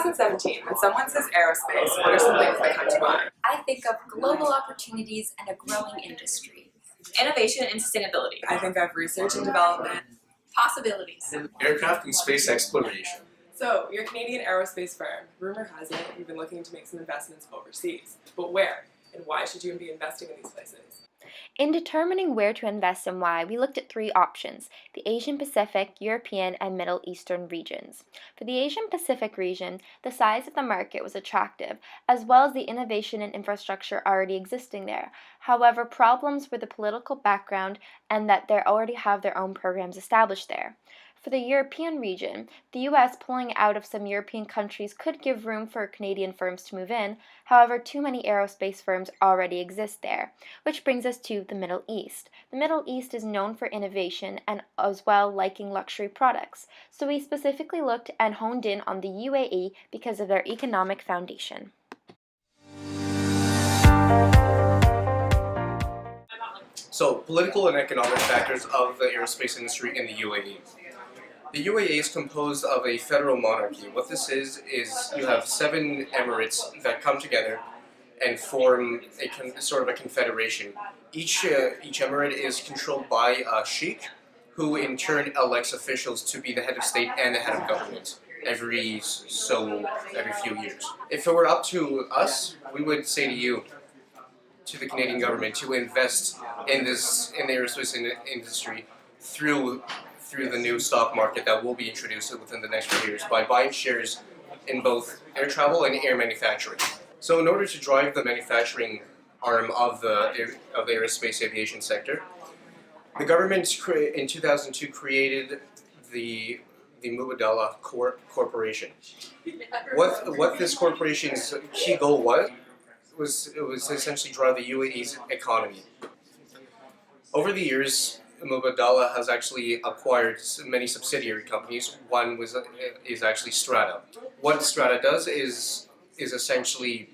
2017, when someone says aerospace, what are some things that come to mind? I think of global opportunities and a growing industry. Innovation and sustainability. I think of research and development. Possibilities. Aircraft and space exploration. So, you're a Canadian aerospace firm. Rumor has it you've been looking to make some investments overseas. But where? And why should you be investing in these places? In determining where to invest and why, we looked at three options: the Asian Pacific, European, and Middle Eastern regions. For the Asian Pacific region, the size of the market was attractive, as well as the innovation and infrastructure already existing there. However, problems were the political background and that they already have their own programs established there. For the European region, the US pulling out of some European countries could give room for Canadian firms to move in. However, too many aerospace firms already exist there, which brings us to the Middle East. The Middle East is known for innovation and as well liking luxury products, so we specifically looked and honed in on the UAE because of their economic foundation. So, political and economic factors of the aerospace industry in the UAE. The UAE is composed of a federal monarchy. What this is you have 7 emirates that come together and form sort of a confederation. Each emirate is controlled by a sheikh, who in turn elects officials to be the head of state and the head of government every few years. If it were up to us, we would say to the Canadian government, to invest in the aerospace industry through the new stock market that will be introduced within the next few years by buying shares in both air travel and air manufacturing. So in order to drive the manufacturing arm of the aerospace aviation sector, the government in 2002 created the Mubadala Corporation. What this corporation's key goal was essentially drive the UAE's economy. Over the years, Mubadala has actually acquired many subsidiary companies. One is actually Strata. What Strata does is essentially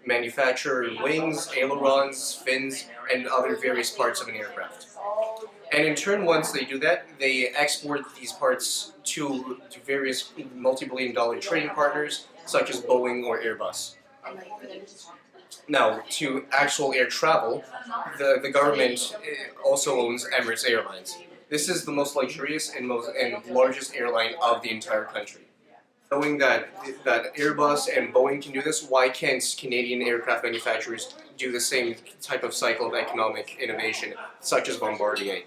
manufacture wings, ailerons, fins, and other various parts of an aircraft. And in turn, once they do that, they export these parts to various multi-billion-dollar trading partners, such as Boeing or Airbus. Now, to actual air travel, the government also owns Emirates Airlines. This is the most luxurious and largest airline of the entire country. Knowing that Airbus and Boeing can do this, why can't Canadian aircraft manufacturers do the same type of cycle of economic innovation, such as Bombardier?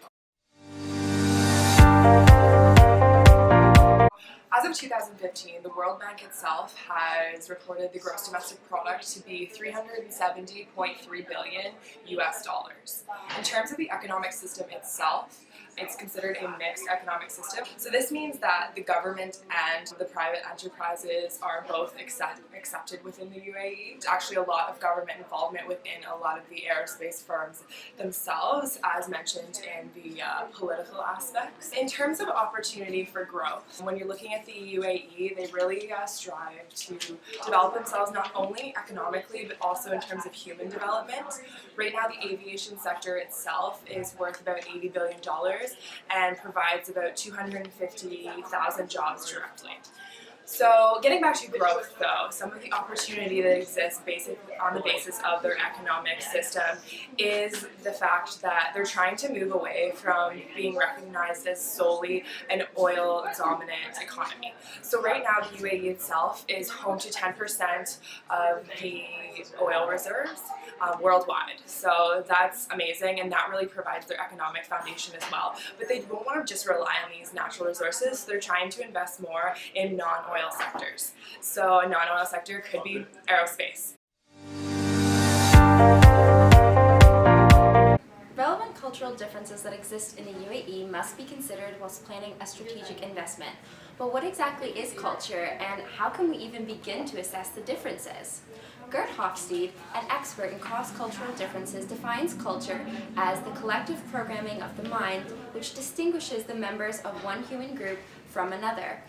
As of 2015, the World Bank itself has reported the gross domestic product to be $370.3 billion US dollars. In terms of the economic system itself, it's considered a mixed economic system. So this means that the government and the private enterprises are both accepted within the UAE. There's actually a lot of government involvement within a lot of the aerospace firms themselves, as mentioned in the political aspects. In terms of opportunity for growth, when you're looking at the UAE, they really strive to develop themselves not only economically, but also in terms of human development. Right now, the aviation sector itself is worth about $80 billion and provides about 250,000 jobs directly. So getting back to growth though, some of the opportunity that exists basically on the basis of their economic system is the fact that they're trying to move away from being recognized as solely an oil-dominant economy. So right now the UAE itself is home to 10% of the oil reserves worldwide. So that's amazing, and that really provides their economic foundation as well. But they don't want to just rely on these natural resources, so they're trying to invest more in non-oil sectors. So a non-oil sector could be aerospace. Relevant cultural differences that exist in the UAE must be considered whilst planning a strategic investment. But what exactly is culture, and how can we even begin to assess the differences? Gert Hofstede, an expert in cross-cultural differences, defines culture as the collective programming of the mind which distinguishes the members of one human group from another.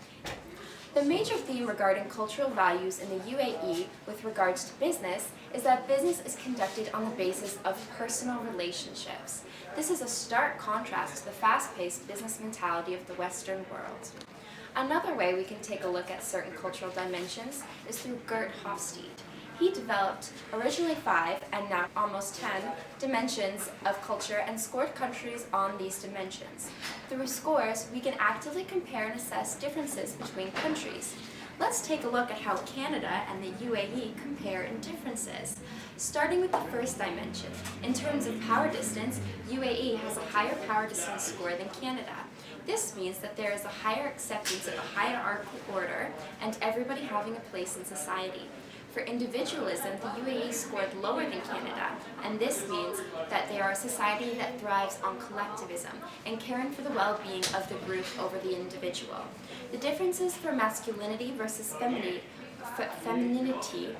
The major theme regarding cultural values in the UAE with regards to business is that business is conducted on the basis of personal relationships. This is a stark contrast to the fast-paced business mentality of the Western world. Another way we can take a look at certain cultural dimensions is through Gert Hofstede. He developed originally 5 and now almost 10 dimensions of culture and scored countries on these dimensions. Through scores, we can actively compare and assess differences between countries. Let's take a look at how Canada and the UAE compare in differences. Starting with the first dimension, in terms of power distance, UAE has a higher power distance score than Canada. This means that there is a higher acceptance of a hierarchical order and everybody having a place in society. For individualism, the UAE scored lower than Canada, and this means that they are a society that thrives on collectivism and caring for the well-being of the group over the individual. The differences for masculinity versus femininity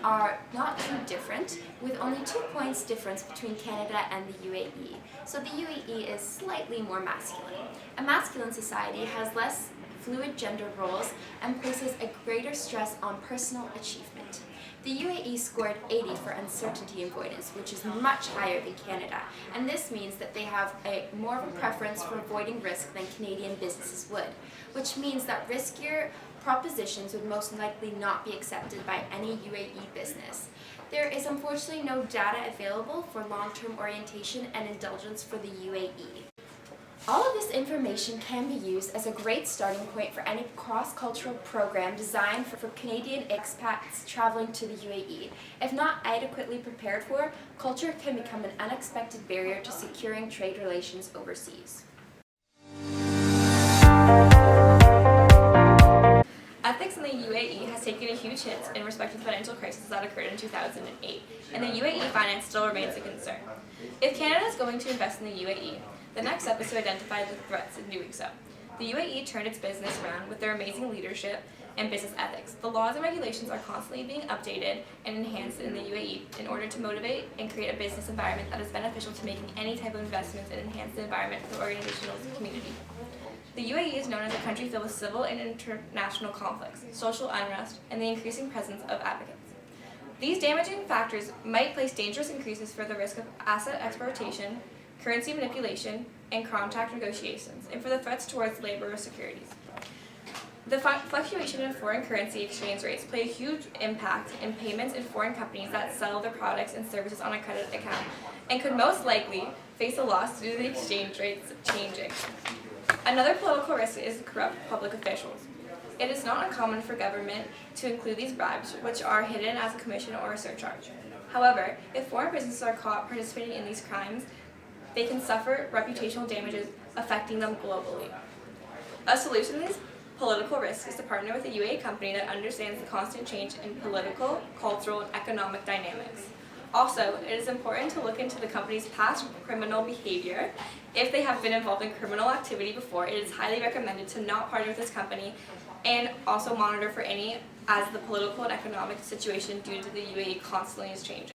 are not too different, with only 2 points difference between Canada and the UAE. So the UAE is slightly more masculine. A masculine society has less fluid gender roles and places a greater stress on personal achievement. The UAE scored 80 for uncertainty avoidance, which is much higher than Canada, and this means that they have more of a preference for avoiding risk than Canadian businesses would, which means that riskier propositions would most likely not be accepted by any UAE business. There is unfortunately no data available for long-term orientation and indulgence for the UAE. All of this information can be used as a great starting point for any cross-cultural program designed for Canadian expats traveling to the UAE. If not adequately prepared for, culture can become an unexpected barrier to securing trade relations overseas. Ethics in the UAE has taken a huge hit in respect to the financial crisis that occurred in 2008, and the UAE finance still remains a concern. If Canada is going to invest in the UAE, the next step is to identify the threats in doing so. The UAE turned its business around with their amazing leadership and business ethics. The laws and regulations are constantly being updated and enhanced in the UAE in order to motivate and create a business environment that is beneficial to making any type of investments and enhance the environment for the organizational community. The UAE is known as a country filled with civil and international conflicts, social unrest, and the increasing presence of advocates. These damaging factors might place dangerous increases for the risk of asset exploitation, currency manipulation, and contract negotiations, and for the threats towards labor securities. The fluctuation in foreign currency exchange rates play a huge impact in payments in foreign companies that sell their products and services on a credit account, and could most likely face a loss due to the exchange rates changing. Another political risk is corrupt public officials. It is not uncommon for government to include these bribes, which are hidden as a commission or a surcharge. However, if foreign businesses are caught participating in these crimes, they can suffer reputational damages affecting them globally. A solution to these political risks is to partner with a UAE company that understands the constant change in political, cultural, and economic dynamics. Also, it is important to look into the company's past criminal behavior. If they have been involved in criminal activity before, it is highly recommended to not partner with this company, and also monitor for any as the political and economic situation due to the UAE constantly is changing.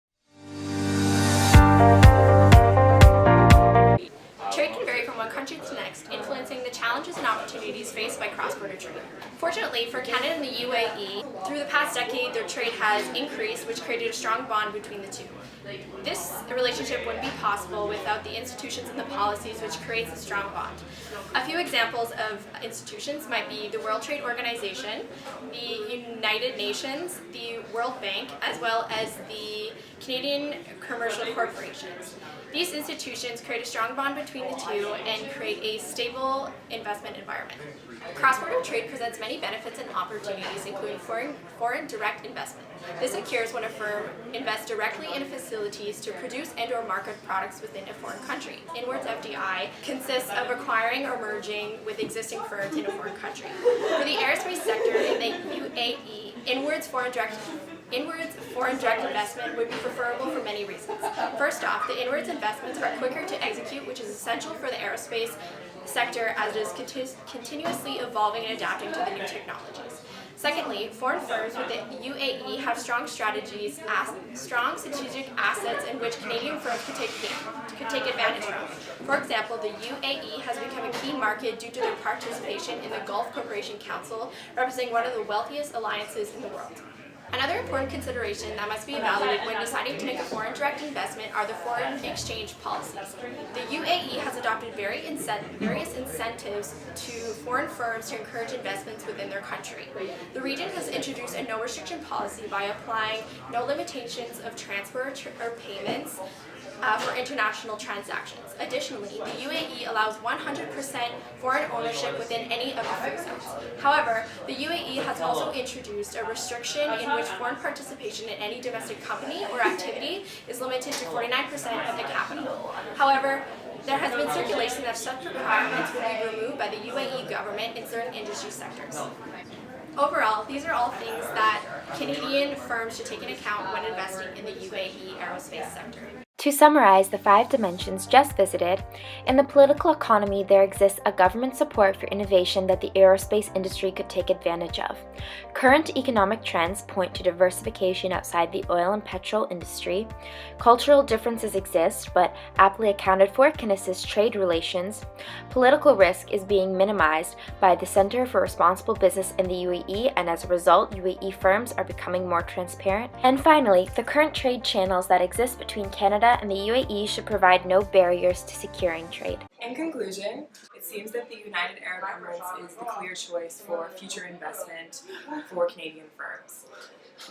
Trade can vary from one country to the next, influencing the challenges and opportunities faced by cross-border trade. Fortunately for Canada and the UAE, through the past decade, their trade has increased, which created a strong bond between the two. This relationship wouldn't be possible without the institutions and the policies, which creates a strong bond. A few examples of institutions might be the World Trade Organization, the United Nations, the World Bank, as well as the Canadian commercial corporations. These institutions create a strong bond between the two and create a stable investment environment. Cross-border trade presents many benefits and opportunities, including foreign direct investment. This occurs when a firm invests directly in facilities to produce and/or market products within a foreign country. Inwards FDI consists of acquiring or merging with existing firms in a foreign country. For the aerospace sector in the UAE, inwards foreign direct investment would be preferable for many reasons. First off, the inwards investments are quicker to execute, which is essential for the aerospace sector as it is continuously evolving and adapting to the new technologies. Secondly, foreign firms with the UAE have strong strategic assets in which Canadian firms could take advantage from. For example, the UAE has become a key market due to their participation in the Gulf Cooperation Council, representing one of the wealthiest alliances in the world. Another important consideration that must be evaluated when deciding to make a foreign direct investment are the foreign exchange policies. The UAE has adopted various incentives to foreign firms to encourage investments within their country. The region has introduced a no restriction policy by applying no limitations of transfer or payments for international transactions. Additionally, the UAE allows 100% foreign ownership within any of the free zones. However, the UAE has also introduced a restriction in which foreign participation in any domestic company or activity is limited to 49% of the capital. However, there has been circulation that such requirements will be removed by the UAE government in certain industry sectors. Overall, these are all things that Canadian firms should take into account when investing in the UAE aerospace sector. To summarize the 5 dimensions just visited, in the political economy there exists a government support for innovation that the aerospace industry could take advantage of. Current economic trends point to diversification outside the oil and petrol industry. Cultural differences exist, but aptly accounted for can assist trade relations. Political risk is being minimized by the Center for Responsible Business in the UAE, and as a result, UAE firms are becoming more transparent. And finally, the current trade channels that exist between Canada and the UAE should provide no barriers to securing trade. In conclusion, it seems that the United Arab Emirates is the clear choice for future investment for Canadian firms.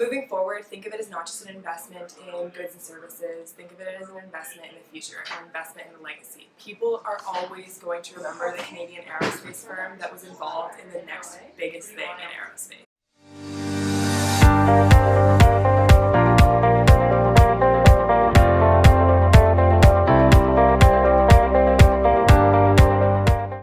Moving forward, think of it as not just an investment in goods and services, think of it as an investment in the future, an investment in the legacy. People are always going to remember the Canadian aerospace firm that was involved in the next biggest thing in aerospace.